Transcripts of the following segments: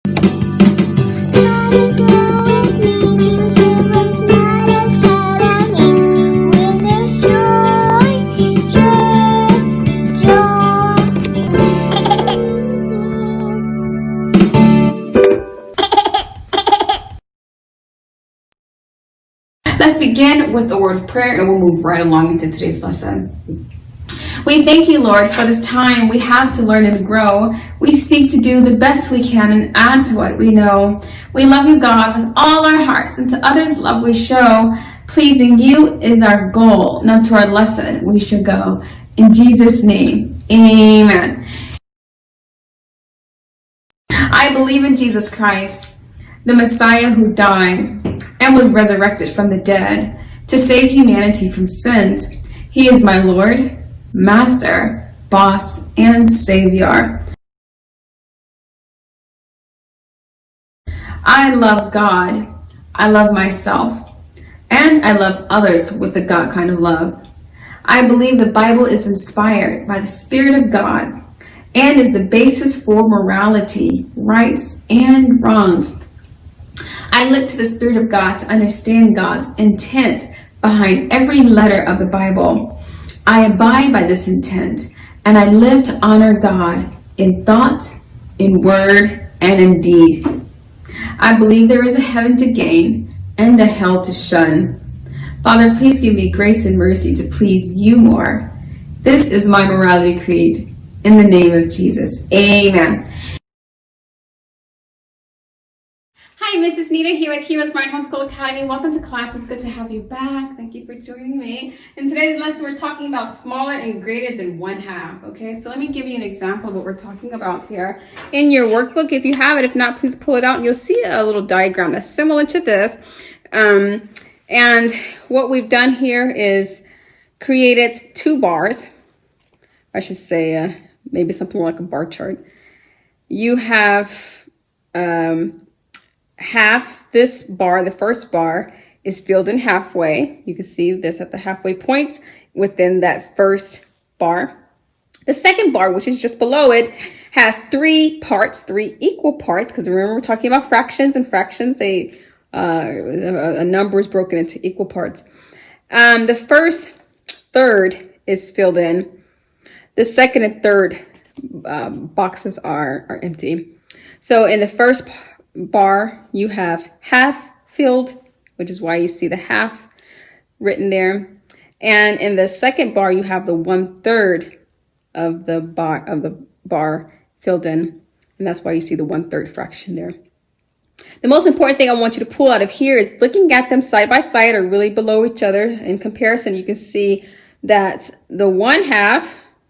Let's begin with a word of prayer and we'll move right along into today's lesson. We thank you, Lord, for this time we have to learn and grow. We seek to do the best we can and add to what we know. We love you, God, with all our hearts, and to others love we show. Pleasing you is our goal, not to our lesson we should go. In Jesus' name, amen. I believe in Jesus Christ, the Messiah who died and was resurrected from the dead to save humanity from sins. He is my Lord, Master, Boss, and Savior. I love God, I love myself, and I love others with the God kind of love. I believe the Bible is inspired by the Spirit of God and is the basis for morality, rights, and wrongs. I look to the Spirit of God to understand God's intent behind every letter of the Bible. I abide by this intent, and I live to honor God in thought, in word, and in deed. I believe there is a heaven to gain and a hell to shun. Father, please give me grace and mercy to please you more. This is my morality creed. In the name of Jesus, amen. Hi, Mrs. Nita here with HeroesMart Homeschool Academy. Welcome to class. It's good to have you back. Thank you for joining me. In today's lesson, we're talking about smaller and greater than 1/2. Okay, so let me give you an example of what we're talking about here. In your workbook, if you have it, if not, please pull it out and you'll see a little diagram that's similar to this. And what we've done here is created 2 bars. I should say maybe something like a bar chart. You have half this bar, the first bar, is filled in halfway. You can see this at the halfway point within that first bar. The second bar, which is just below it, has 3 parts, 3 equal parts, because remember we're talking about fractions, and fractions, a number is broken into equal parts. The first third is filled in. The second and third boxes are empty. So in the first bar, you have half filled, which is why you see the half written there. And in the second bar, you have the 1/3 of the bar filled in, and that's why you see the 1/3 fraction there. The most important thing I want you to pull out of here is looking at them side by side or really below each other. In comparison, you can see that the 1/2,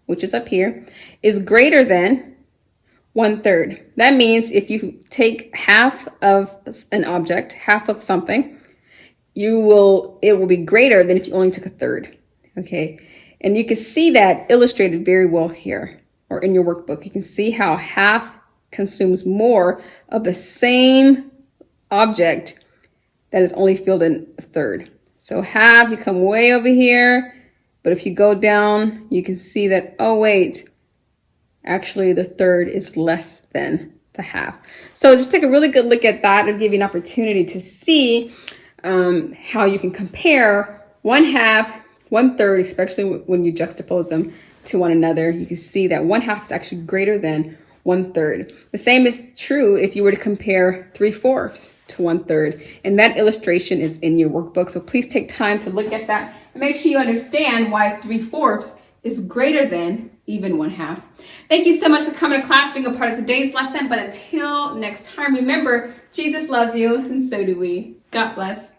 which is up here, is greater than 1/3. That means if you take half of an object, half of something, it will be greater than if you only took 1/3. Okay, and you can see that illustrated very well here, or in your workbook. You can see how half consumes more of the same object that is only filled in 1/3. So half, you come way over here, but if you go down, you can see that, oh wait, actually the 1/3 is less than the half. So just take a really good look at that and give you an opportunity to see how you can compare 1/2, 1/3, especially when you juxtapose them to one another. You can see that 1/2 is actually greater than 1/3. The same is true if you were to compare 3/4 to 1/3. And that illustration is in your workbook. So please take time to look at that and make sure you understand why 3/4 is greater than even 1/2. Thank you so much for coming to class, being a part of today's lesson. But until next time, remember, Jesus loves you, and so do we. God bless.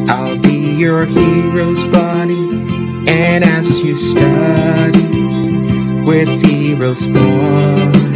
I'll be your hero's buddy, and as you study with HeroesMart.